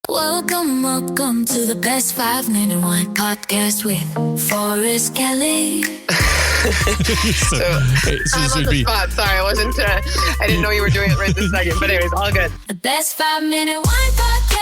Welcome to the Best 5 Minute Wine Podcast with Forrest Kelly. I'm on the spot. Sorry, I didn't know you were doing it right this second. But anyways, all good. The Best 5 Minute Wine Podcast.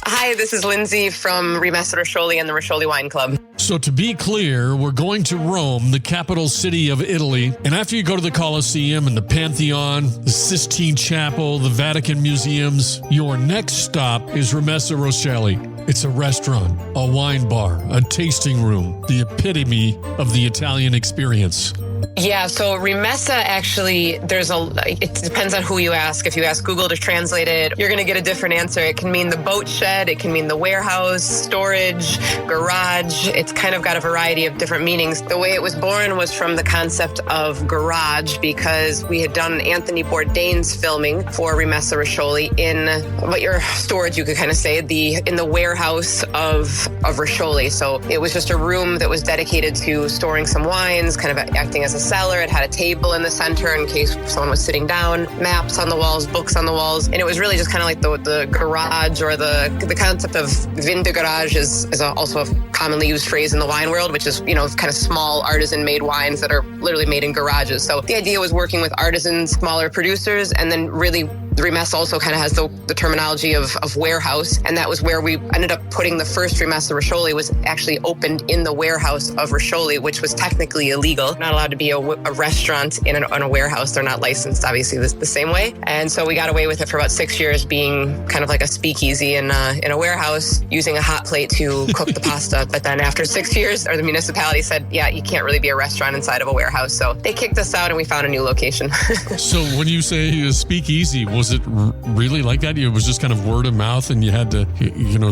Hi, this is Lindsey from Rimessa Riccioli and the Riscioli Wine Club. So to be clear, we're going to Rome, the capital city of Italy. And after you go to the Colosseum and the Pantheon, the Sistine Chapel, the Vatican museums, your next stop is Rimessa Riccioli. It's a restaurant, a wine bar, a tasting room, the epitome of the Italian experience. Yeah, so Rimessa actually, it depends on who you ask. If you ask Google to translate it, you're going to get a different answer. It can mean the boat shed, it can mean the warehouse, storage, garage. It's kind of got a variety of different meanings. The way it was born was from the concept of garage because we had done Anthony Bourdain's filming for Rimessa Riccioli in what your storage, you could kind of say, in the warehouse of Riscioli. So it was just a room that was dedicated to storing some wines, kind of acting as a cellar. It had a table in the center in case someone was sitting down, maps on the walls, books on the walls. And it was really just kind of like the garage, or the concept of vin de garage is also a commonly used phrase in the wine world, which is, kind of small artisan made wines that are literally made in garages. So the idea was working with artisans, smaller producers, and then really Rimessa also kind of has the terminology of warehouse, and that was where we ended up putting the first Rimessa Riccioli was actually opened in the warehouse of Riscioli, which was technically illegal. Not allowed to be a restaurant in a warehouse. They're not licensed, obviously, the same way. And so we got away with it for about 6 years, being kind of like a speakeasy in a warehouse, using a hot plate to cook the pasta. But then after 6 years, the municipality said, yeah, you can't really be a restaurant inside of a warehouse. So they kicked us out and we found a new location. So when you say speakeasy, was it really like that? It was just kind of word of mouth and you had to,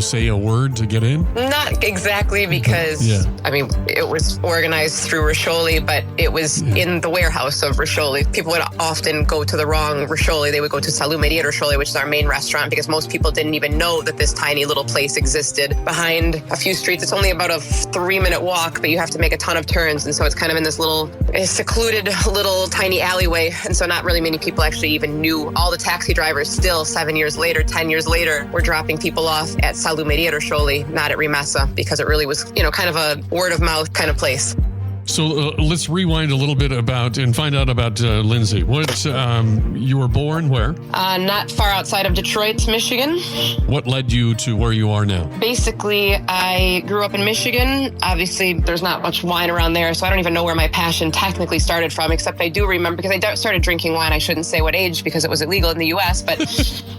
say a word to get in? Not exactly, because, it was organized through Riscioli, but it was in the warehouse of Riscioli. People would often go to the wrong Riscioli. They would go to Salumeria Riscioli, which is our main restaurant, because most people didn't even know that this tiny little place existed behind a few streets. It's only about a 3-minute walk, but you have to make a ton of turns. And so it's kind of in this little secluded little tiny alleyway. And so not really many people actually even knew. All the taxi drivers still 7 years later, 10 years later, were dropping people off at Salumeria Riscioli, not at Rimessa, because it really was, kind of a word of mouth kind of place. So let's rewind a little bit and find out about Lindsey. You were born where? Not far outside of Detroit, Michigan. What led you to where you are now? Basically, I grew up in Michigan. Obviously, there's not much wine around there, so I don't even know where my passion technically started from, except I do remember, because I started drinking wine. I shouldn't say what age because it was illegal in the U.S., but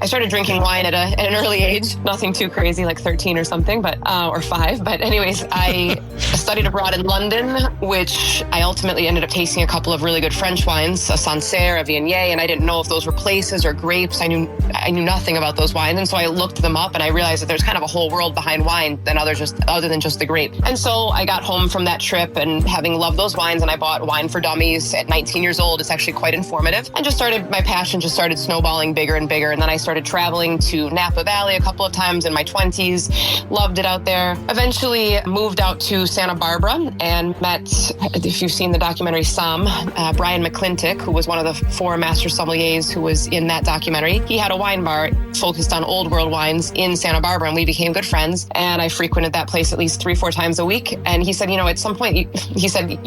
I started drinking wine at an early age. Nothing too crazy, like 13 or something, or 5. But anyways, I studied abroad in London, which I ultimately ended up tasting a couple of really good French wines, a Sancerre, a Viognier, and I didn't know if those were places or grapes. I knew nothing about those wines, and so I looked them up and I realized that there's kind of a whole world behind wine other than just the grape. And so I got home from that trip and having loved those wines, and I bought Wine for Dummies at 19 years old. It's actually quite informative, and my passion just started snowballing bigger and bigger. And then I started traveling to Napa Valley a couple of times in my 20s, loved it out there. Eventually moved out to Santa Barbara and met, if you've seen the documentary Sam, Brian McClintock, who was one of the 4 master sommeliers who was in that documentary. He had a wine bar focused on old world wines in Santa Barbara, and we became good friends. And I frequented that place at least 3-4 times a week. And he said, at some point, he said,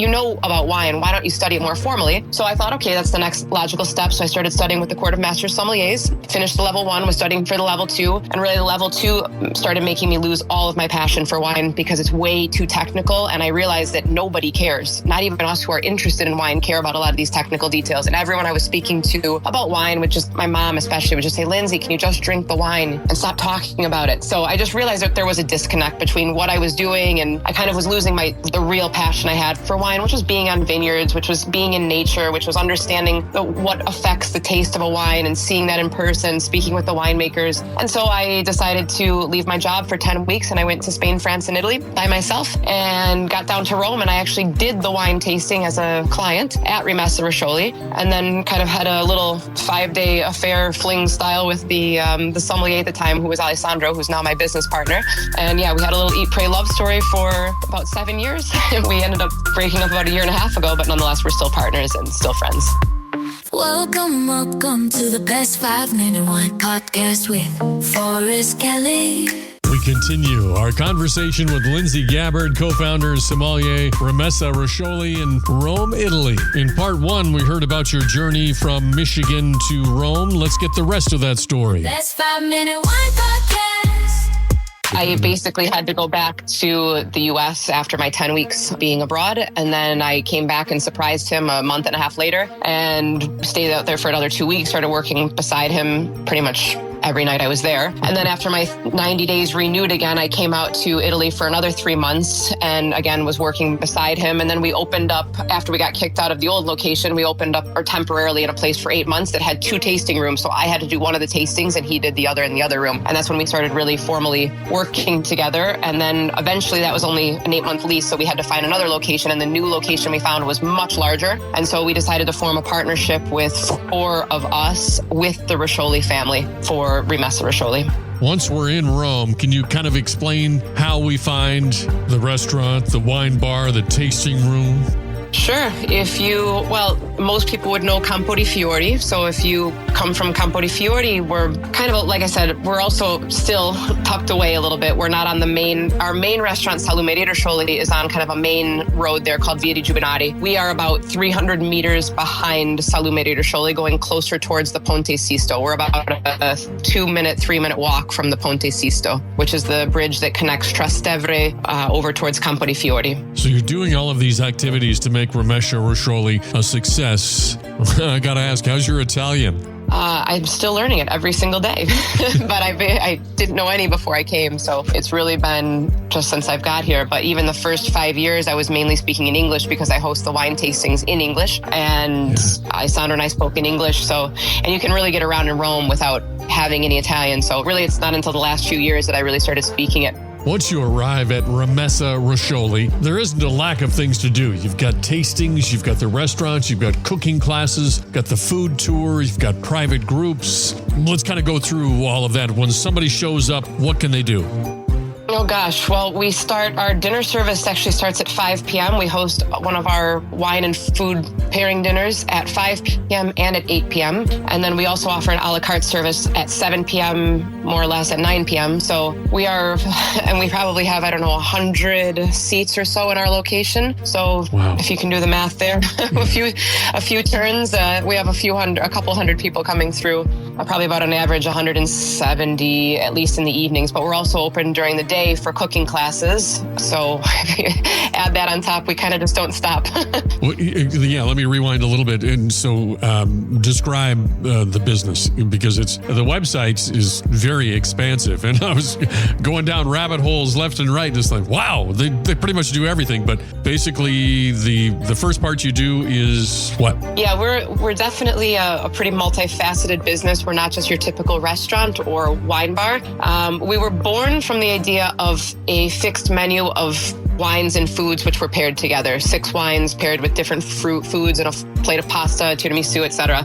about wine, why don't you study it more formally? So I thought, okay, that's the next logical step. So I started studying with the Court of Master Sommeliers, finished the level 1, was studying for the level 2. And really the level 2 started making me lose all of my passion for wine because it's way too technical. And I realized that nobody cares. Not even us who are interested in wine care about a lot of these technical details. And everyone I was speaking to about wine my mom especially, would just say, Lindsey, can you just drink the wine and stop talking about it? So I just realized that there was a disconnect between what I was doing, and I kind of was losing the real passion I had for wine, which was being on vineyards, which was being in nature, which was understanding what affects the taste of a wine and seeing that in person, speaking with the winemakers. And so I decided to leave my job for 10 weeks and I went to Spain, France, and Italy by myself and got down to Rome, and I actually did the wine tasting as a client at Rimessa Riccioli, and then kind of had a little 5-day affair fling style with the sommelier at the time, who was Alessandro, who's now my business partner. And yeah, we had a little eat, pray, love story for about 7 years. We ended up breaking up about 1.5 years ago, but nonetheless, we're still partners and still friends. Welcome to the best 5-minute wine podcast with Forrest Kelly. We continue our conversation with Lindsey Gabbard, co-founder and sommelier, Rimessa Riccioli in Rome, Italy. In part 1, we heard about your journey from Michigan to Rome. Let's get the rest of that story. Best 5-minute wine podcast. I basically had to go back to the U.S. after my 10 weeks being abroad. And then I came back and surprised him a month and a half later and stayed out there for another 2 weeks, started working beside him pretty much every night I was there. And then after my 90 days renewed again, I came out to Italy for another 3 months and again was working beside him. And then we opened up, after we got kicked out of the old location, we opened up temporarily in a place for 8 months that had 2 tasting rooms. So I had to do one of the tastings and he did the other in the other room. And that's when we started really formally working together. And then eventually that was only an 8-month lease. So we had to find another location, and the new location we found was much larger. And so we decided to form a partnership with 4 of us with the Riscioli family for Rimessa Riccioli. Once we're in Rome, can you kind of explain how we find the restaurant, the wine bar, the tasting room? Sure. Most people would know Campo di Fiori. So if you come from Campo di Fiori, we're kind of, like I said, we're also still tucked away a little bit. We're not on our main restaurant, Salumeria Riscioli, is on kind of a main road there called Via di Giubilari. We are about 300 meters behind Salumeria Riscioli, going closer towards the Ponte Sisto. We're about a 3-minute walk from the Ponte Sisto, which is the bridge that connects Trastevere over towards Campo di Fiori. So you're doing all of these activities to make Rimessa Riccioli a success. I gotta ask, how's your Italian? I'm still learning it every single day, but I didn't know any before I came. So it's really been just since I've got here. But even the first 5 years, I was mainly speaking in English because I host the wine tastings in English, and Sandra and I spoke in English. And you can really get around in Rome without having any Italian. So really, it's not until the last few years that I really started speaking it. Once you arrive at Rimessa Riccioli, there isn't a lack of things to do. You've got tastings, you've got the restaurants, you've got cooking classes, got the food tour, you've got private groups. Let's kind of go through all of that. When somebody shows up, what can they do? Oh gosh, well, our dinner service actually starts at 5 p.m. We host one of our wine and food pairing dinners at 5 p.m. and at 8 p.m. And then we also offer an a la carte service at 7 p.m., more or less at 9 p.m. So we probably have, 100 seats or so in our location. So wow. If you can do the math there, a few turns, we have a couple hundred people coming through, probably about an average 170, at least in the evenings. But we're also open during the day for cooking classes. So add that on top, we kind of just don't stop. Well, yeah, let me rewind a little bit. And so describe the business, because the website is very expansive. And I was going down rabbit holes left and right, just like, wow, they pretty much do everything. But basically the first part you do is what? Yeah, we're definitely a pretty multifaceted business. We're not just your typical restaurant or wine bar. We were born from the idea of a fixed menu of wines and foods which were paired together. 6 wines paired with different fruit foods and a plate of pasta, tiramisu, etc.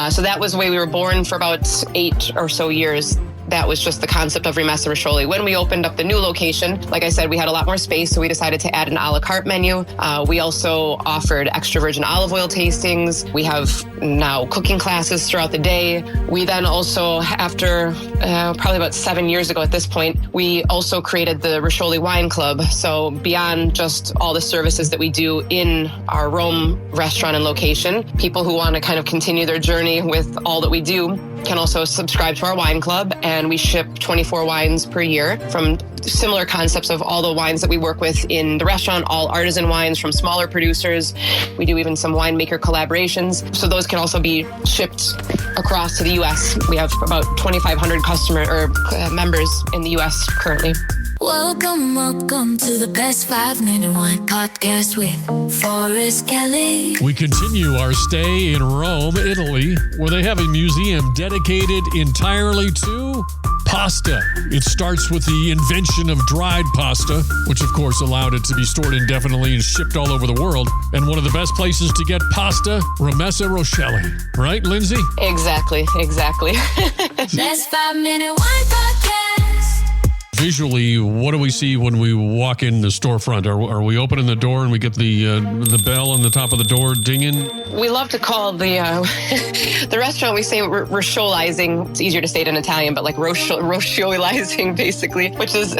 So that was the way we were born for about 8 or so years. That was just the concept of Rimessa Riccioli. When we opened up the new location, like I said, we had a lot more space, so we decided to add an a la carte menu. We also offered extra virgin olive oil tastings. We have now cooking classes throughout the day. We then also, after probably about 7 years ago at this point, we also created the Riscioli Wine Club. So beyond just all the services that we do in our Rome restaurant and location, people who want to kind of continue their journey with all that we do can also subscribe to our wine club, and we ship 24 wines per year from similar concepts of all the wines that we work with in the restaurant, all artisan wines from smaller producers. We do even some winemaker collaborations. So those can also be shipped across to the U.S. We have about 2,500 members in the U.S. currently. Welcome to the best 5-minute wine podcast with Forrest Kelly. We continue our stay in Rome, Italy, where they have a museum dedicated entirely to pasta. It starts with the invention of dried pasta, which of course allowed it to be stored indefinitely and shipped all over the world. And one of the best places to get pasta, Rimessa Riccioli. Right, Lindsey? Exactly. Best 5-minute wine podcast. Visually, what do we see when we walk in the storefront? Are we opening the door and we get the bell on the top of the door dinging? We love to call the the restaurant, we say Risciolizing. It's easier to say it in Italian, but like Risciolizing, basically, which is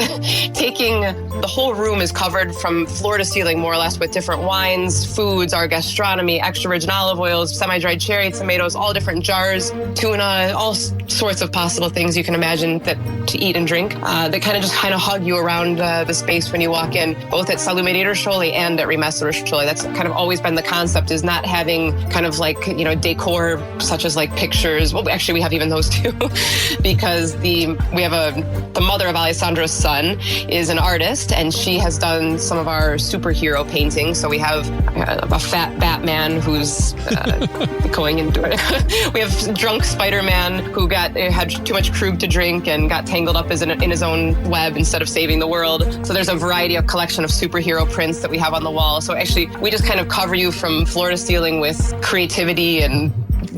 taking the whole room is covered from floor to ceiling, more or less, with different wines, foods, our gastronomy, extra virgin olive oils, semi-dried cherry tomatoes, all different jars, tuna, all sorts of possible things you can imagine that to eat and drink that kind of hug you around the space when you walk in, both at Culinary Riscioli and at Rimessa Riccioli. That's kind of always been the concept, is not having kind of like, decor such as like pictures. Well, actually, we have even those too, because the mother of Alessandro's son is an artist, and she has done some of our superhero paintings. So we have a fat Batman who's going into it. We have drunk Spider-Man who had too much crude to drink and got tangled up in his own web instead of saving the world. So there's a variety of collection of superhero prints that we have on the wall. So actually, we just kind of cover you from floor to ceiling with creativity and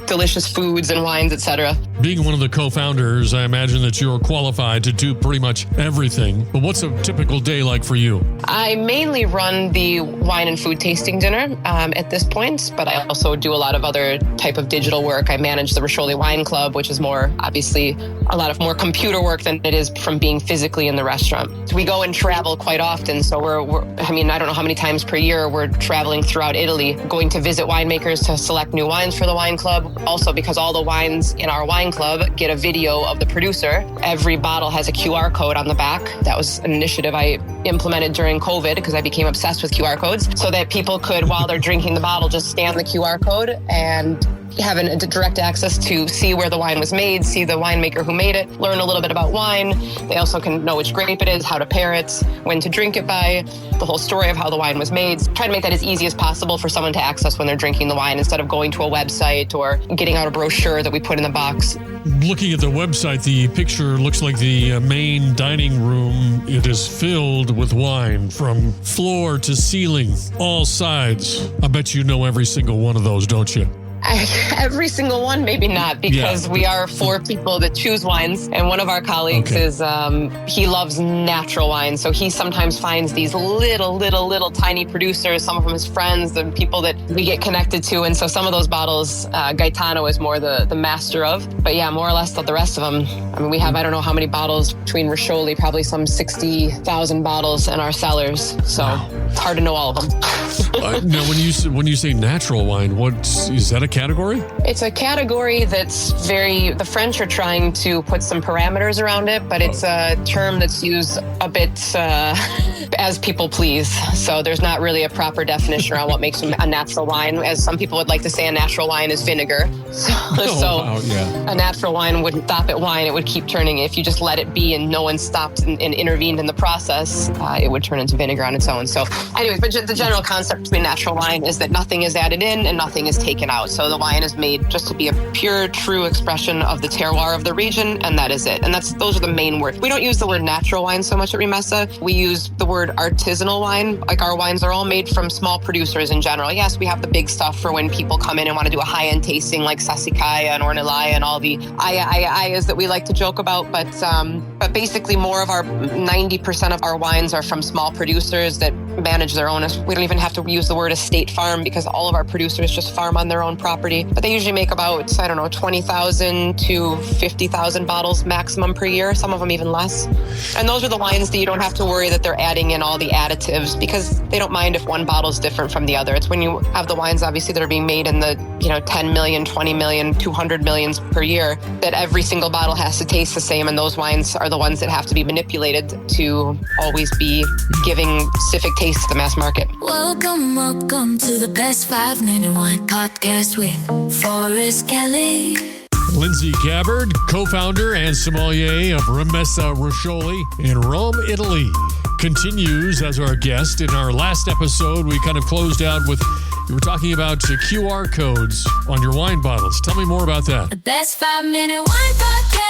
delicious foods and wines, etc. Being one of the co-founders, I imagine that you're qualified to do pretty much everything. But what's a typical day like for you? I mainly run the wine and food tasting dinner at this point, but I also do a lot of other type of digital work. I manage the Riscioli Wine Club, which is more, obviously, a lot of more computer work than it is from being physically in the restaurant. We go and travel quite often, so I don't know how many times per year we're traveling throughout Italy, going to visit winemakers to select new wines for the wine club. Also, because all the wines in our wine club get a video of the producer. Every bottle has a QR code on the back. That was an initiative I implemented during COVID because I became obsessed with QR codes, so that people could, while they're drinking the bottle, just scan the QR code and have a direct access to see where the wine was made, see the winemaker who made it, learn a little bit about wine. They also can know which grape it is, how to pair it, when to drink it by, the whole story of how the wine was made. Try to make that as easy as possible for someone to access when they're drinking the wine, instead of going to a website or getting out a brochure that we put in the box. Looking at the website, the picture looks like the main dining room. It is filled with wine from floor to ceiling, all sides. I bet you know every single one of those, don't you? Every single one, maybe not, because we are 4 people that choose wines, and one of our colleagues is he loves natural wines, so he sometimes finds these little tiny producers, some of them his friends, the people that we get connected to, and so some of those bottles Gaetano is more the master of, but yeah, more or less the rest of them. I mean, we have, I don't know how many bottles between Riscioli, probably some 60,000 bottles in our cellars, so it's hard to know all of them. Now, when you say natural wine, is that a category? It's a category that's the French are trying to put some parameters around it, but it's a term that's used a bit as people please. So there's not really a proper definition around what makes a natural wine. As some people would like to say, a natural wine is vinegar. A natural wine wouldn't stop at wine. It would keep turning. If you just let it be and no one stopped and intervened in the process, it would turn into vinegar on its own. So anyways, but the general concept between natural wine is that nothing is added in and nothing is taken out. So the wine is made just to be a pure, true expression of the terroir of the region, and that is it. And those are the main words. We don't use the word natural wine so much at Rimessa. We use the word artisanal wine. Like, our wines are all made from small producers in general. Yes, we have the big stuff for when people come in and want to do a high-end tasting like Sassicaia and Ornellaia and all the ayas that we like to joke about. But basically, more of 90% of our wines are from small producers that manage their own. We don't even have to use the word estate farm, because all of our producers just farm on their own property. But they usually make about, 20,000 to 50,000 bottles maximum per year, some of them even less. And those are the wines that you don't have to worry that they're adding in all the additives, because they don't mind if one bottle is different from the other. It's when you have the wines, obviously, that are being made in the 10 million, 20 million, 200 millions per year, that every single bottle has to taste the same. And those wines are the ones that have to be manipulated to always be giving specific taste to the mass market. Welcome to the best 5-minute wine podcast with Forrest Kelly. Lindsey Gabbard, co-founder and sommelier of Rimessa Riccioli in Rome, Italy, continues as our guest. In our last episode, we kind of closed out with, you were talking about QR codes on your wine bottles. Tell me more about that. The best 5-minute wine podcast.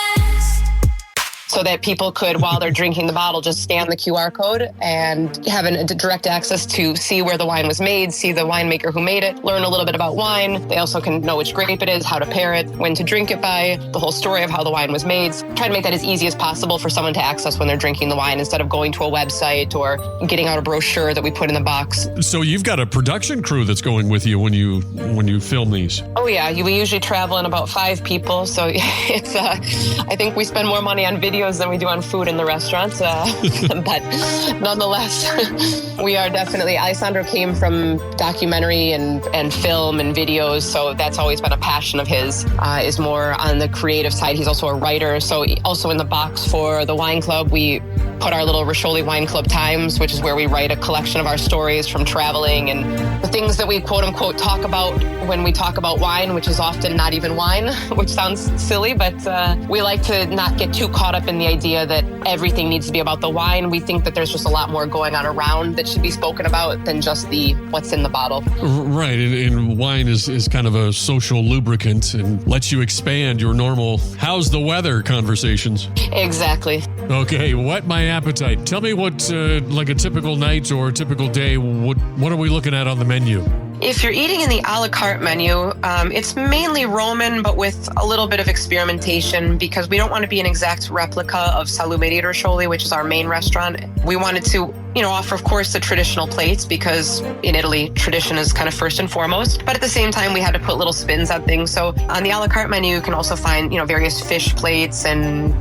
so that people could, while they're drinking the bottle, just scan the QR code and have a direct access to see where the wine was made, see the winemaker who made it, learn a little bit about wine. They also can know which grape it is, how to pair it, when to drink it by, the whole story of how the wine was made. Try to make that as easy as possible for someone to access when they're drinking the wine, instead of going to a website or getting out a brochure that we put in the box. So you've got a production crew that's going with you when you film these. Oh yeah, we usually travel in about 5 people, so it's I think we spend more money on videos than we do on food in the restaurants, but nonetheless, we are definitely, Alessandro came from documentary and film and videos, so that's always been a passion of his, is more on the creative side. He's also a writer, so also in the box for the wine club, we put our little Riscioli Wine Club Times, which is where we write a collection of our stories from traveling and the things that we quote unquote talk about when we talk about wine, which is often not even wine, which sounds silly, but we like to not get too caught up in the idea that everything needs to be about the wine. We think that there's just a lot more going on around that should be spoken about than just the what's in the bottle. Right, and wine is kind of a social lubricant and lets you expand your normal how's the weather conversations. Exactly. Okay, whet my appetite. Tell me what, like a typical night or a typical day, what are we looking at on the menu? If you're eating in the a la carte menu, it's mainly Roman, but with a little bit of experimentation, because we don't want to be an exact replica of Salumeria Riccioli, which is our main restaurant. We wanted to, offer, of course, the traditional plates, because in Italy, tradition is kind of first and foremost. But at the same time, we had to put little spins on things. So on the a la carte menu, you can also find, various fish plates and,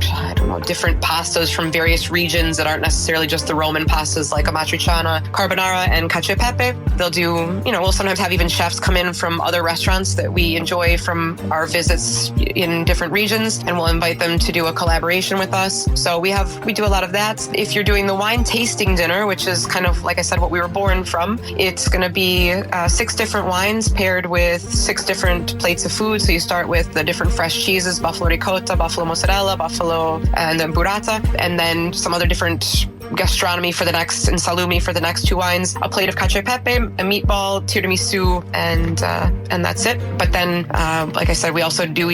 different pastas from various regions that aren't necessarily just the Roman pastas, like amatriciana, carbonara, and cacio e pepe. They'll do, we'll sometimes have even chefs come in from other restaurants that we enjoy from our visits in different regions, and we'll invite them to do a collaboration with us. So we do a lot of that. If you're doing the wine tasting dinner, which is kind of, like I said, what we were born from, it's going to be 6 different wines paired with 6 different plates of food. So you start with the different fresh cheeses, buffalo ricotta, buffalo mozzarella, buffalo, and then burrata, and then some other different gastronomy for the next, and salumi for the next 2 wines, a plate of cacio e pepe, a meatball, tiramisu, and that's it. But then, like I said, we also do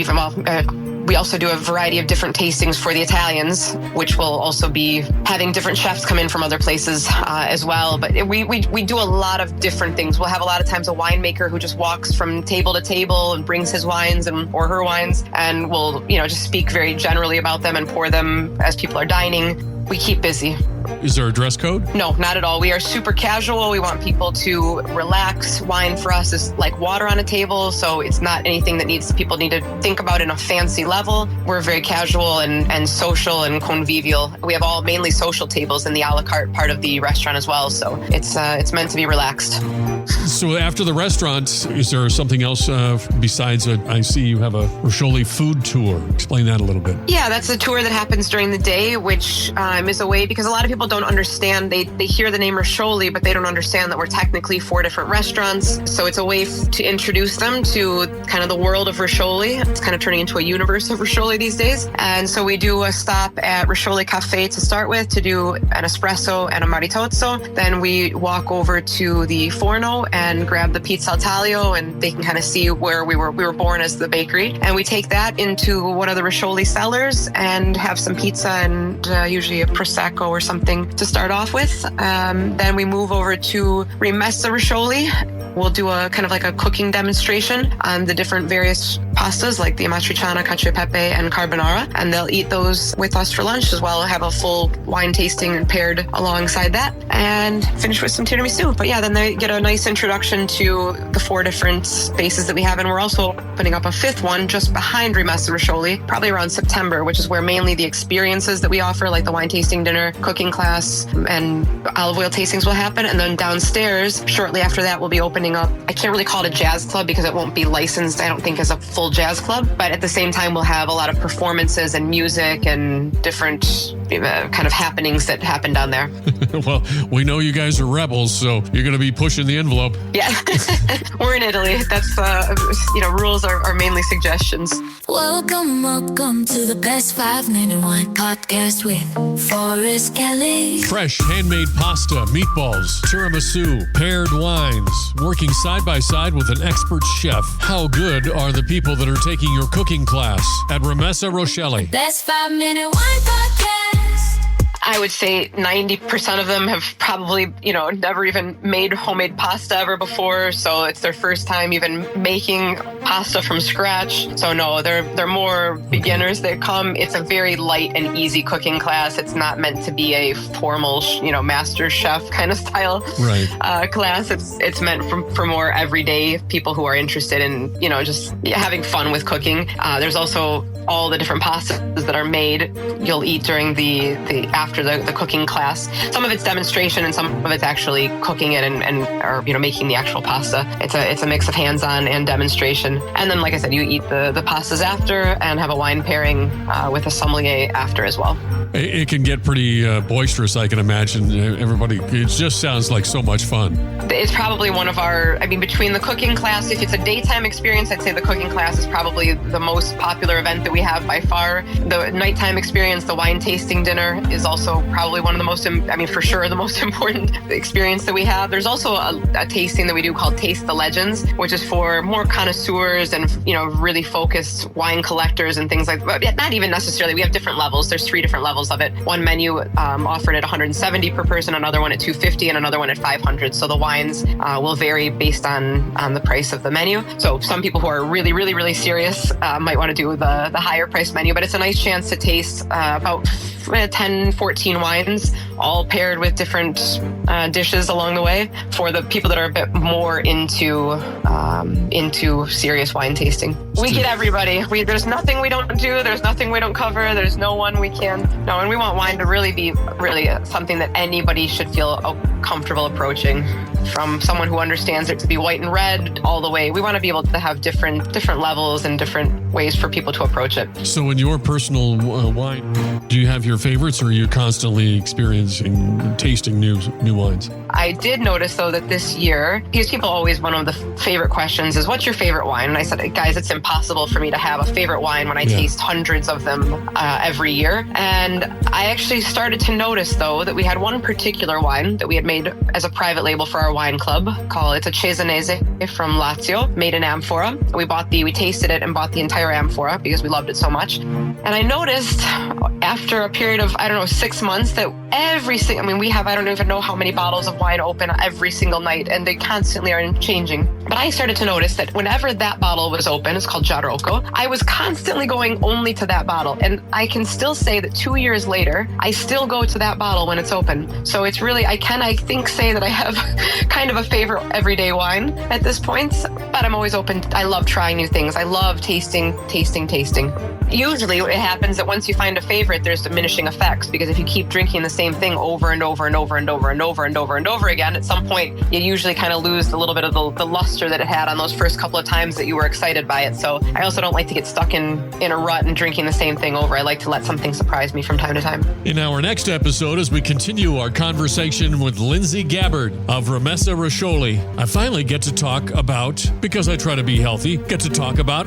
a variety of different tastings for the Italians, which will also be having different chefs come in from other places as well. But we do a lot of different things. We'll have a lot of times a winemaker who just walks from table to table and brings his wines or her wines, and will just speak very generally about them and pour them as people are dining. We keep busy. Is there a dress code? No, not at all. We are super casual. We want people to relax. Wine for us is like water on a table, so it's not anything that people need to think about in a fancy level. We're very casual and social and convivial. We have all mainly social tables in the a la carte part of the restaurant as well, so it's meant to be relaxed. So after the restaurant, is there something else besides I see you have a Riscioli food tour. Explain that a little bit. Yeah, that's a tour that happens during the day, which is a way, because a lot of people don't understand. They hear the name Riscioli, but they don't understand that we're technically 4 different restaurants. So it's a way to introduce them to kind of the world of Riscioli. It's kind of turning into a universe of Riscioli these days. And so we do a stop at Riscioli Cafe to start with, to do an espresso and a maritozzo. Then we walk over to the Forno and grab the pizza al taglio, and they can kind of see where we were born as the bakery. And we take that into one of the Riscioli cellars and have some pizza and usually a prosecco or something to start off with. Then we move over to Rimessa Riccioli. We'll do a kind of like a cooking demonstration on the different various pastas, like the amatriciana, cacio e pepe, and carbonara, and they'll eat those with us for lunch as well. Have a full wine tasting paired alongside that, and finish with some tiramisu. But yeah, then they get a nice introduction to the 4 different spaces that we have, and we're also opening up a 5th one just behind Rimessa Riccioli, probably around September, which is where mainly the experiences that we offer, like the wine tasting dinner, cooking class, and olive oil tastings will happen. And then downstairs, shortly after that, we'll be opening up, I can't really call it a jazz club because it won't be licensed, I don't think, as a full jazz club, but at the same time we'll have a lot of performances and music and different kind of happenings that happen down there. Well, we know you guys are rebels, so you're going to be pushing the envelope. Yeah, we're in Italy. That's, rules are mainly suggestions. Welcome to the best 5 men in wine podcast with Forrest Kelly. Fresh handmade pasta, meatballs, tiramisu, paired wines, working side by side with an expert chef. How good are the people that are taking your cooking class at Rimessa Riccioli? Best 5 men in wine podcast. would say 90% of them have probably, never even made homemade pasta ever before. So it's their first time even making pasta from scratch. So no, they're more beginners. It's a very light and easy cooking class. It's not meant to be a formal, master chef kind of style class. It's meant for more everyday people who are interested in, just having fun with cooking. There's also all the different pastas that are made you'll eat during after the cooking class. Some of it's demonstration and some of it's actually cooking it or making the actual pasta. It's a mix of hands-on and demonstration. And then, like I said, you eat the pastas after and have a wine pairing with a sommelier after as well. It can get pretty boisterous, I can imagine. It just sounds like so much fun. It's probably one of between the cooking class, if it's a daytime experience, I'd say the cooking class is probably the most popular event that we have by far. The nighttime experience, the wine tasting dinner, is also probably one of the most, for sure, the most important experience that we have. There's also a tasting that we do called Taste the Legends, which is for more connoisseurs and, really focused wine collectors and things like that. Not even necessarily. We have different levels. There's 3 different levels of it. One menu offered at $170 per person, another one at $250, and another one at $500. So the wines will vary based on the price of the menu. So some people who are really, really, really serious might want to do the higher price menu, but it's a nice chance to taste about 10, 14 wines, all paired with different dishes along the way for the people that are a bit more into serious wine tasting. We get everybody. There's nothing we don't do. There's nothing we don't cover. There's no one we can. No, and we want wine to really be something that anybody should feel comfortable approaching. From someone who understands it to be white and red all the way. We want to be able to have different levels and different ways for people to approach it. So in your personal wine, do you have your favorites, or are you constantly tasting new wines? I did notice, though, that this year, because people always, one of the favorite questions is, what's your favorite wine? And I said, guys, it's impossible for me to have a favorite wine when I taste hundreds of them every year. And I actually started to notice, though, that we had one particular wine that we had made as a private label for our wine club. It's a Cesanese from Lazio, made in amphora. We tasted it and bought the entire amphora because we loved it so much. And I noticed after a period of, 6 months that we have, I don't even know how many bottles of wine open every single night, and they constantly are changing. But I started to notice that whenever that bottle was open, it's called Giarocco, I was constantly going only to that bottle. And I can still say that 2 years later, I still go to that bottle when it's open. So it's really, I think say that I have kind of a favorite everyday wine at this point, but I'm always open. I love trying new things. I love tasting. Usually it happens that once you find a favorite, there's diminishing effects, because if you keep drinking the same thing over and over and over and over and over and over and over again, at some point you usually kind of lose a little bit of the luster that it had on those first couple of times that you were excited by it. So I also don't like to get stuck in a rut and drinking the same thing over. I like to let something surprise me from time to time. In our next episode, as we continue our conversation with Lindsey Gabbard of Rimessa Riccioli, I finally get to talk about, because I try to be healthy,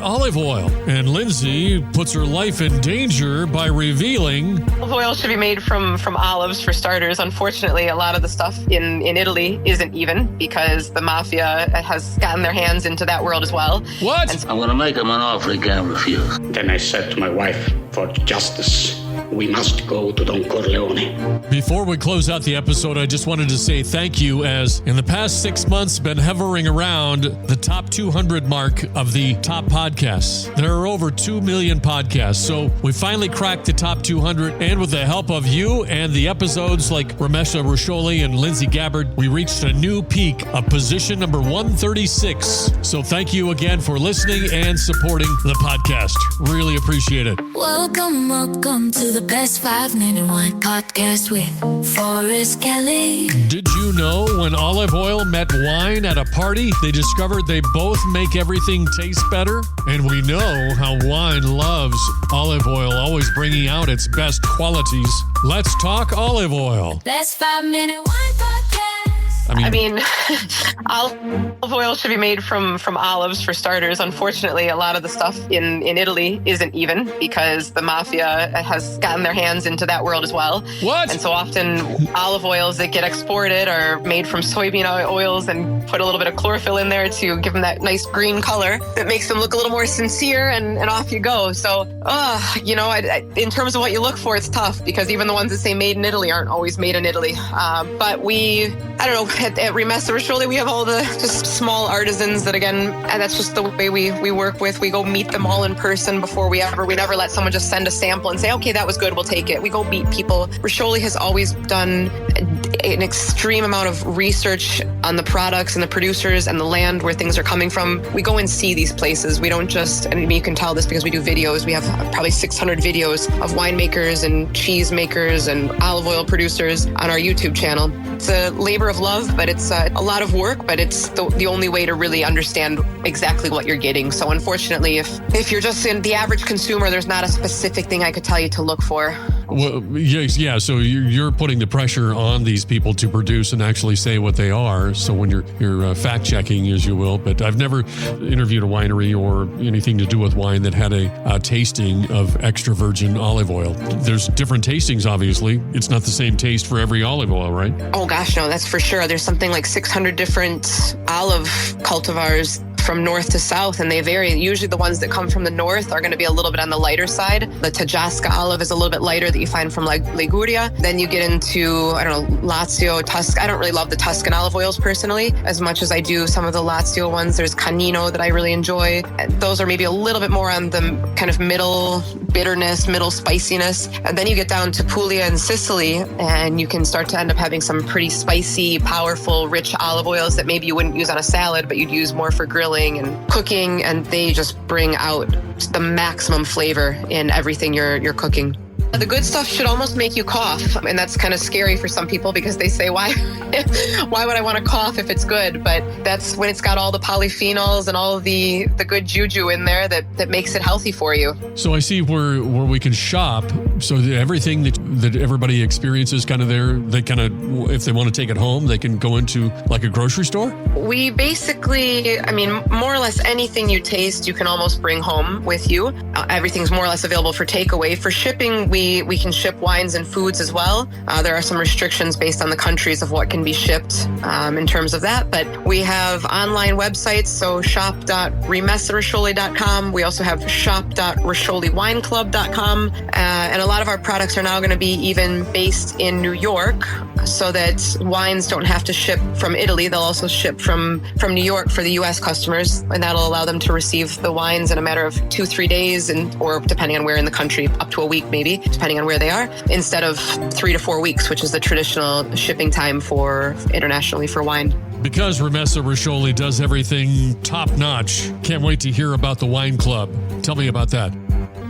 olive oil. And Lindsey puts her life in danger by revealing olive oil should be made from olives, for starters. Unfortunately, a lot of the stuff in Italy isn't even, because the mafia has gotten their hands into that world as well. What? I'm going to make him an offer he can't refuse. Then I said to my wife, for justice, we must go to Don Corleone. Before we close out the episode, I just wanted to say thank you, as in the past 6 months been hovering around the top 200 mark of the top podcasts. There are over 2 million podcasts, so we finally cracked the top 200, and with the help of you and the episodes like Rimessa Riccioli and Lindsey Gabbard, we reached a new peak of position number 136. So thank you again for listening and supporting the podcast. Really appreciate it. Welcome to the Best 5 Minute Wine Podcast with Forrest Kelly. Did you know when olive oil met wine at a party, they discovered they both make everything taste better? And we know how wine loves olive oil, always bringing out its best qualities. Let's talk olive oil. Best 5 Minute Wine Podcast. I mean, olive oil should be made from olives for starters. Unfortunately, a lot of the stuff in Italy isn't even, because the mafia has gotten their hands into that world as well. What? And so often olive oils that get exported are made from soybean oils and put a little bit of chlorophyll in there to give them that nice green color that makes them look a little more sincere, and off you go. So, in terms of what you look for, it's tough, because even the ones that say made in Italy aren't always made in Italy. But at Rimessa Riccioli, we have all the just small artisans that, again, and that's just the way we work with. We go meet them all in person before we never let someone just send a sample and say, okay, that was good, we'll take it. We go meet people. Riccioli has always done an extreme amount of research on the products and the producers and the land where things are coming from. We go and see these places. We don't just, and you can tell this because we do videos. We have probably 600 videos of winemakers and cheese makers and olive oil producers on our YouTube channel. It's a labor of love, but it's a lot of work, but it's the only way to really understand exactly what you're getting. So unfortunately, if you're just the average consumer, there's not a specific thing I could tell you to look for. Well, yes, yeah. So you're putting the pressure on these people to produce and actually say what they are. So when you're fact checking, as you will, but I've never interviewed a winery or anything to do with wine that had a tasting of extra virgin olive oil. There's different tastings, obviously. It's not the same taste for every olive oil, right? Oh gosh, no, that's for sure. There's something like 600 different olive cultivars from north to south, and they vary. Usually the ones that come from the north are going to be a little bit on the lighter side. The Tedesca olive is a little bit lighter that you find from Liguria. Then you get into, Lazio, Tuscan. I don't really love the Tuscan olive oils personally as much as I do some of the Lazio ones. There's Canino that I really enjoy. Those are maybe a little bit more on the kind of middle bitterness, middle spiciness. And then you get down to Puglia and Sicily, and you can start to end up having some pretty spicy, powerful, rich olive oils that maybe you wouldn't use on a salad, but you'd use more for grilling and cooking, and they just bring out the maximum flavor in everything you're cooking. The good stuff should almost make you cough, and that's kind of scary for some people because they say, why would I want to cough if it's good? But that's when it's got all the polyphenols and all of the good juju in there that makes it healthy for you. So I see where we can shop. So everything that everybody experiences kind of there, they kind of, if they want to take it home, they can go into like a grocery store? We basically, more or less anything you taste, you can almost bring home with you. Everything's more or less available for takeaway. For shipping, we can ship wines and foods as well. There are some restrictions based on the countries of what can be shipped in terms of that, but we have online websites, so shop.rimessariccioli.com. We also have shop.riccioliwineclub.com, and a lot of our products are now going to be even based in New York, so that wines don't have to ship from Italy. They'll also ship from New York for the U.S. customers, and that'll allow them to receive the wines in a matter of 2-3 days, or depending on where in the country, up to a week maybe, depending on where they are, instead of 3 to 4 weeks, which is the traditional shipping time for internationally for wine. Because Rimessa Riccioli does everything top-notch, can't wait to hear about the wine club. Tell me about that.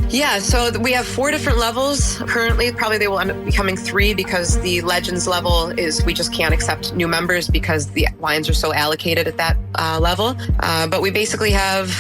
Yeah, so we have 4 different levels currently. Probably they will end up becoming 3 because the Legends level is we just can't accept new members because the wines are so allocated at that level. But we basically have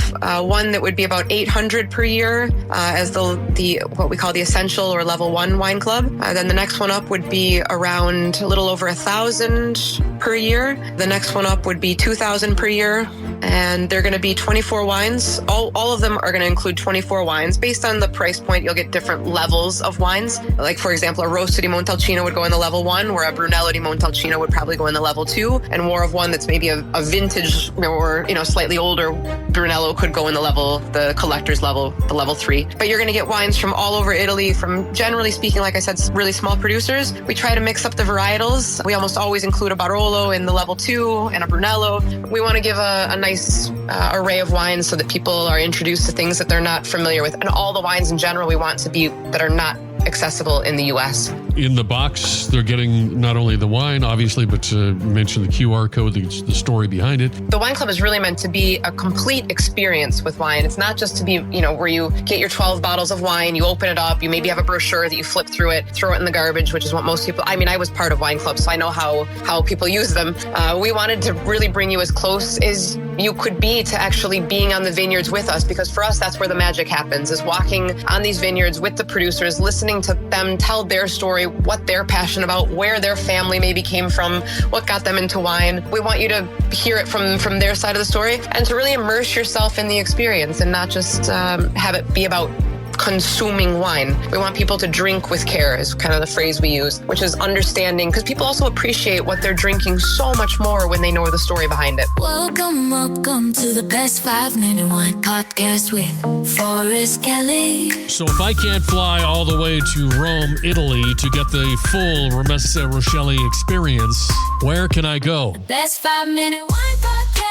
one that would be about 800 per year as the what we call the Essential or Level 1 wine club. Then the next one up would be around a little over 1,000 per year. The next one up would be 2,000 per year. And they're going to be 24 wines. All of them are going to include 24 wines. Based on the price point, you'll get different levels of wines. Like, for example, a Rosso di Montalcino would go in the level 1, where a Brunello di Montalcino would probably go in the level 2, and more of one that's maybe a vintage or slightly older Brunello could go in the collector's level, the level 3. But you're going to get wines from all over Italy, from, generally speaking, like I said, really small producers. We try to mix up the varietals. We almost always include a Barolo in the level 2 and a Brunello. We want to give a nice array of wines so that people are introduced to things that they're not familiar with. And all the wines in general we want to be that are not accessible in the U.S. In the box, they're getting not only the wine, obviously, but mention the QR code, the story behind it. The wine club is really meant to be a complete experience with wine. It's not just to be, where you get your 12 bottles of wine, you open it up, you maybe have a brochure that you flip through it, throw it in the garbage, which is what most people, I was part of wine clubs, so I know how people use them. We wanted to really bring you as close as you could be to actually being on the vineyards with us, because for us, that's where the magic happens, is walking on these vineyards with the producers, listening to them tell their story, what they're passionate about, where their family maybe came from, what got them into wine. We want you to hear it from their side of the story and to really immerse yourself in the experience and not just have it be about consuming wine. We want people to drink with care is kind of the phrase we use, which is understanding, because people also appreciate what they're drinking so much more when they know the story behind it. Welcome to the best 5-minute wine podcast with Forrest Kelly. So if I can't fly all the way to Rome, Italy to get the full Rimessa Riccioli experience, where can I go? Best 5-minute wine podcast.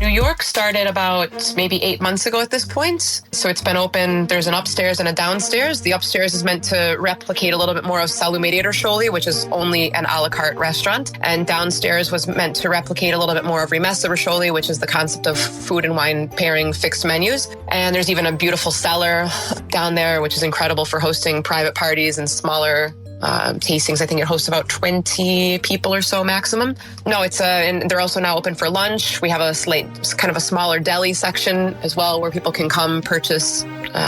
New York started about maybe 8 months ago at this point. So it's been open. There's an upstairs and a downstairs. The upstairs is meant to replicate a little bit more of Sailboats Riscioli, which is only an a la carte restaurant. And downstairs was meant to replicate a little bit more of Rimessa Riccioli, which is the concept of food and wine pairing fixed menus. And there's even a beautiful cellar down there, which is incredible for hosting private parties and smaller tastings. I think it hosts about 20 people or so maximum. No, and they're also now open for lunch. We have a kind of a smaller deli section as well, where people can come purchase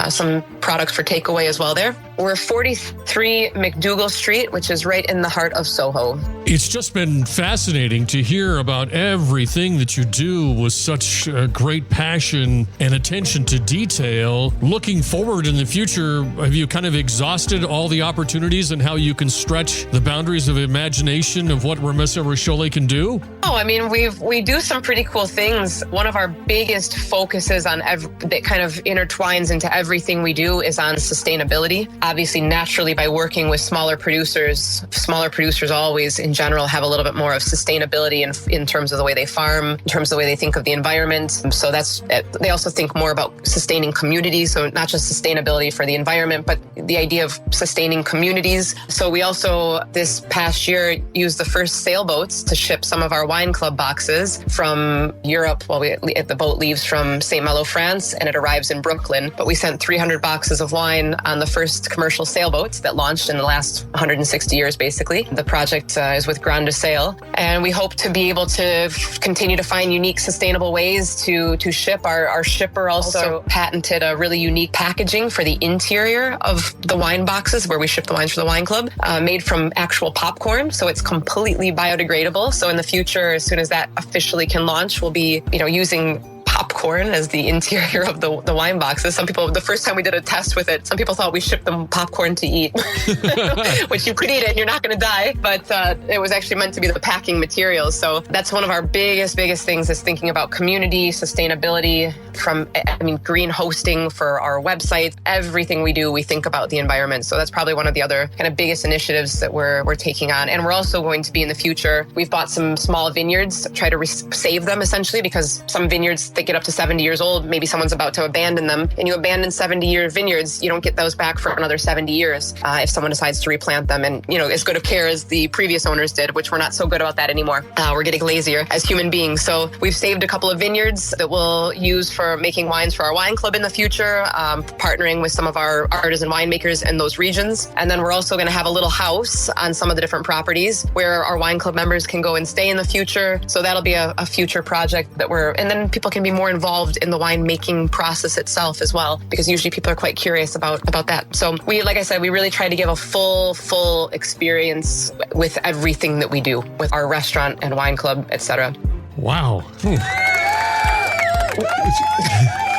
some products for takeaway as well there. We're 43 McDougal Street, which is right in the heart of Soho. It's just been fascinating to hear about everything that you do with such great passion and attention to detail. Looking forward in the future, have you kind of exhausted all the opportunities and how you can stretch the boundaries of imagination of what Rimessa Riccioli can do? Oh, I mean, we do some pretty cool things. One of our biggest focuses that kind of intertwines into everything we do is on sustainability. Obviously, naturally, by working with smaller producers always in general have a little bit more of sustainability in terms of the way they farm, in terms of the way they think of the environment. So they also think more about sustaining communities. So not just sustainability for the environment, but the idea of sustaining communities. So we also, this past year, used the first sailboats to ship some of our wine club boxes from Europe. Well, the boat leaves from St. Malo, France, and it arrives in Brooklyn. But we sent 300 boxes of wine on the first commercial sailboats that launched in the last 160 years, basically. The project is with Grande Sail, and we hope to be able to continue to find unique, sustainable ways to ship. Our shipper also patented a really unique packaging for the interior of the wine boxes where we ship the wines for the wine club, made from actual popcorn. So it's completely biodegradable. So in the future, as soon as that officially can launch, we'll be, using popcorn as the interior of the wine boxes. Some people, the first time we did a test with it, some people thought we shipped them popcorn to eat, which you could eat it and you're not going to die. But it was actually meant to be the packing materials. So that's one of our biggest things is thinking about community, sustainability, green hosting for our website. Everything we do, we think about the environment. So that's probably one of the other kind of biggest initiatives that we're taking on. And we're also going to be in the future, we've bought some small vineyards, try to save them essentially, because some vineyards, they get up to 70 years old. Maybe someone's about to abandon them, and you abandon 70-year vineyards, you don't get those back for another 70 years if someone decides to replant them. And, as good of care as the previous owners did, which we're not so good about that anymore. We're getting lazier as human beings. So we've saved a couple of vineyards that we'll use for making wines for our wine club in the future, partnering with some of our artisan winemakers in those regions. And then we're also going to have a little house on some of the different properties where our wine club members can go and stay in the future. So that'll be a future project and then people can be more involved in the winemaking process itself as well, because usually people are quite curious about that. So like I said, we really try to give a full experience with everything that we do with our restaurant and wine club, etc. Wow.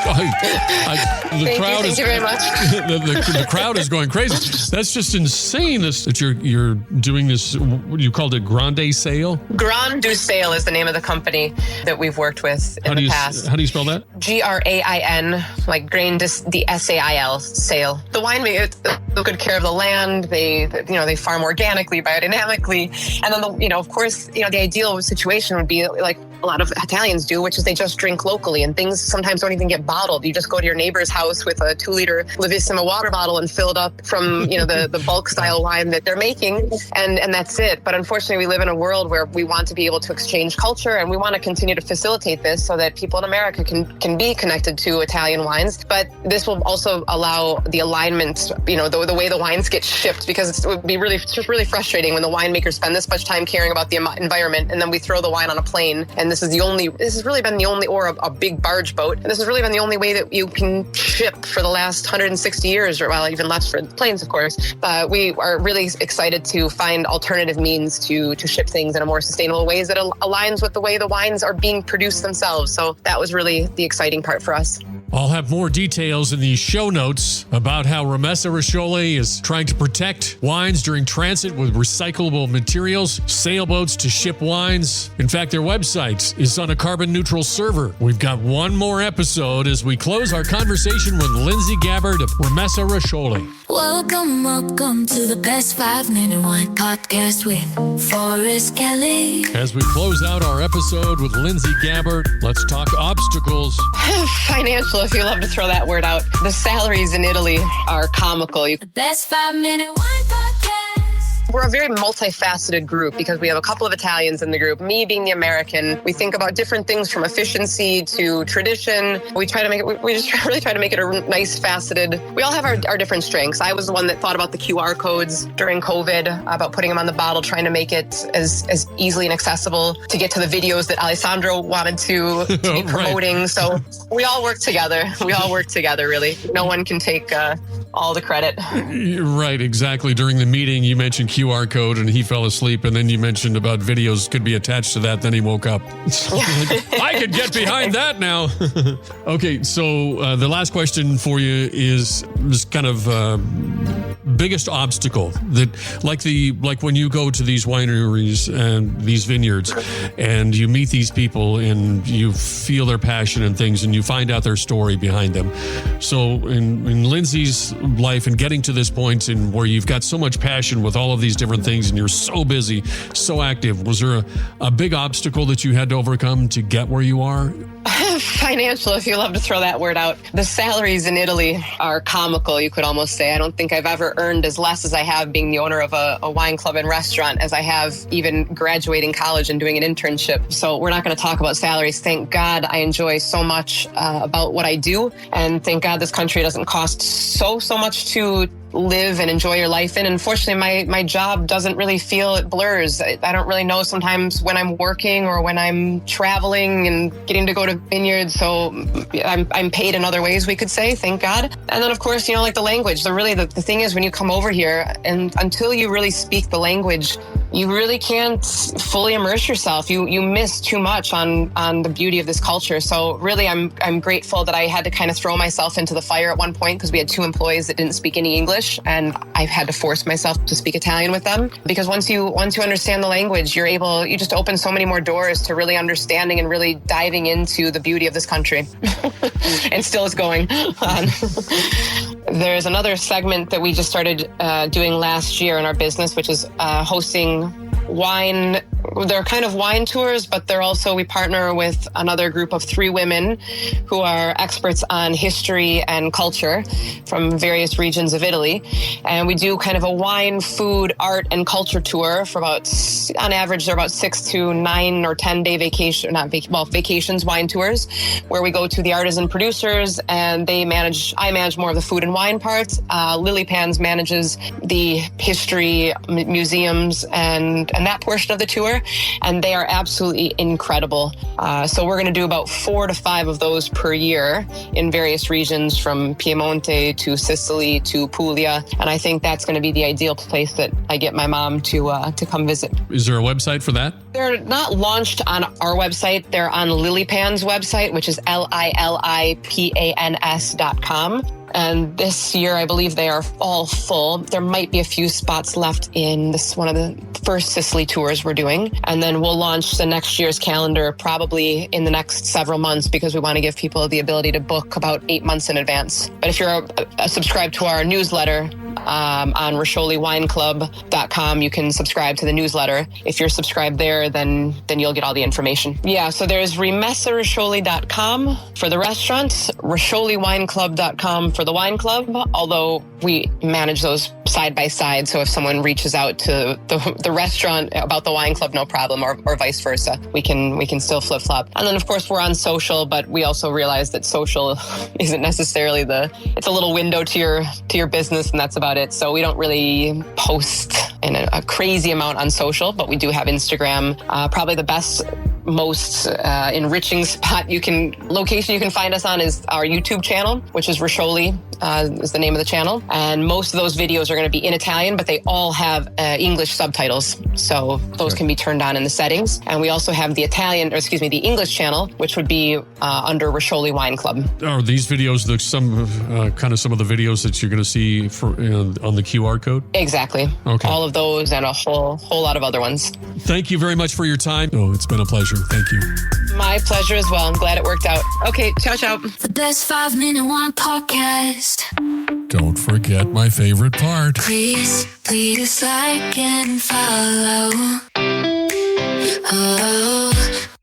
Thank you very much. The crowd is going crazy. That's just insane that you're doing this. What you called it, Grande Sail? Grande du Sail is the name of the company that we've worked with in the past. How do you spell that? GRAIN, like grain, the SAIL, sail. The winemakers take good care of the land. They farm organically, biodynamically, and then of course, the ideal situation would be like a lot of Italians do, which is they just drink locally, and things sometimes don't even get bottled. You just go to your neighbor's house with a 2-liter Livissima water bottle and fill it up from the bulk style wine that they're making, and that's it. But unfortunately, we live in a world where we want to be able to exchange culture, and we want to continue to facilitate this so that people in America can be connected to Italian wines. But this will also allow the alignment, the way the wines get shipped, because it would be really frustrating when the winemakers spend this much time caring about the environment, and then we throw the wine on a plane and And this has really been the only, or a big barge boat. And this has really been the only way that you can ship for the last 160 years, or well, even less for planes, of course. We are really excited to find alternative means to ship things in a more sustainable ways that aligns with the way the wines are being produced themselves. So that was really the exciting part for us. I'll have more details in the show notes about how Rimessa Riccioli is trying to protect wines during transit with recyclable materials, sailboats to ship wines. In fact, their website is on a carbon neutral server. We've got one more episode as we close our conversation with Lindsey Gabbard of Rimessa Riccioli. Welcome to the best 5-minute wine podcast with Forrest Kelly. As we close out our episode with Lindsey Gabbard, let's talk obstacles. Financial, if you love to throw that word out. The salaries in Italy are comical. The best 5-minute wine podcast. We're a very multifaceted group because we have a couple of Italians in the group. Me being the American, we think about different things from efficiency to tradition. We try to make it, we just really try to make it a nice faceted. We all have our different strengths. I was the one that thought about the QR codes during COVID, about putting them on the bottle, trying to make it as easily and accessible to get to the videos that Alessandro wanted to be promoting. Right. So we all work together. Really. No one can take all the credit. Right, exactly. During the meeting, you mentioned QR code and he fell asleep, and then you mentioned about videos could be attached to that. Then he woke up. I could get behind that now. Okay, so the last question for you is kind of biggest obstacle that, like when you go to these wineries and these vineyards, and you meet these people and you feel their passion and things, and you find out their story behind them. So in Lindsey's life and getting to this point in where you've got so much passion with all of these different things and you're so busy, so active, was there a big obstacle that you had to overcome to get where you are? Financial, if you love to throw that word out. The salaries in Italy are comical, you could almost say. I don't think I've ever earned as less as I have being the owner of a wine club and restaurant as I have even graduating college and doing an internship. So we're not going to talk about salaries. Thank God I enjoy so much about what I do. And thank God this country doesn't cost so much to live and enjoy your life in. Unfortunately, my job doesn't really feel, it blurs. I don't really know sometimes when I'm working or when I'm traveling and getting to go to vineyards. So I'm paid in other ways, we could say, thank God. And then of course, like the language, the thing is when you come over here and until you really speak the language, you really can't fully immerse yourself. You miss too much on the beauty of this culture. So really, I'm grateful that I had to kind of throw myself into the fire at one point because we had 2 employees that didn't speak any English, and I had to force myself to speak Italian with them. Because once you understand the language, you just open so many more doors to really understanding and really diving into the beauty of this country. And still is going on. There's another segment that we just started doing last year in our business, which is hosting wine. They're kind of wine tours, but we partner with another group of 3 women who are experts on history and culture from various regions of Italy. And we do kind of a wine, food, art, and culture tour for on average, they're about 6 to 9 or 10 day vacations, wine tours, where we go to the artisan producers and I manage more of the food and wine parts. Lily Pans manages the history, museums, and that portion of the tour. And they are absolutely incredible. So we're going to do about 4 to 5 of those per year in various regions from Piemonte to Sicily to Puglia. And I think that's going to be the ideal place that I get my mom to come visit. Is there a website for that? They're not launched on our website. They're on Lilipan's website, which is LILIPANS.com. And this year, I believe they are all full. There might be a few spots left in one of the first Sicily tours we're doing. And then we'll launch the next year's calendar probably in the next several months because we want to give people the ability to book about 8 months in advance. But if you're subscribed to our newsletter on RiscioliWineClub.com, you can subscribe to the newsletter. If you're subscribed there, then you'll get all the information. Yeah, so there's RimessaRiccioli.com for the restaurants, RiscioliWineClub.com for the wine club, although we manage those side by side. So if someone reaches out to the restaurant about the wine club, no problem, or vice versa. We can still flip flop. And then of course we're on social, but we also realize that social isn't necessarily it's a little window to your business, and that's about it. So we don't really post in a crazy amount on social, but we do have Instagram. Probably the best most enriching location you can find us on is our YouTube channel, which is Riscioli, is the name of the channel. And most of those videos are going to be in Italian, but they all have English subtitles. So those can be turned on in the settings. And we also have the the English channel, which would be under Riscioli Wine Club. Are these videos some of the videos that you're going to see on the QR code? Exactly. Okay. All of those and a whole lot of other ones. Thank you very much for your time. Oh, it's been a pleasure. Thank you. My pleasure as well. I'm glad it worked out. Okay, ciao, ciao. The best 5-minute wine podcast. Don't forget my favorite part. Please like and follow. Oh.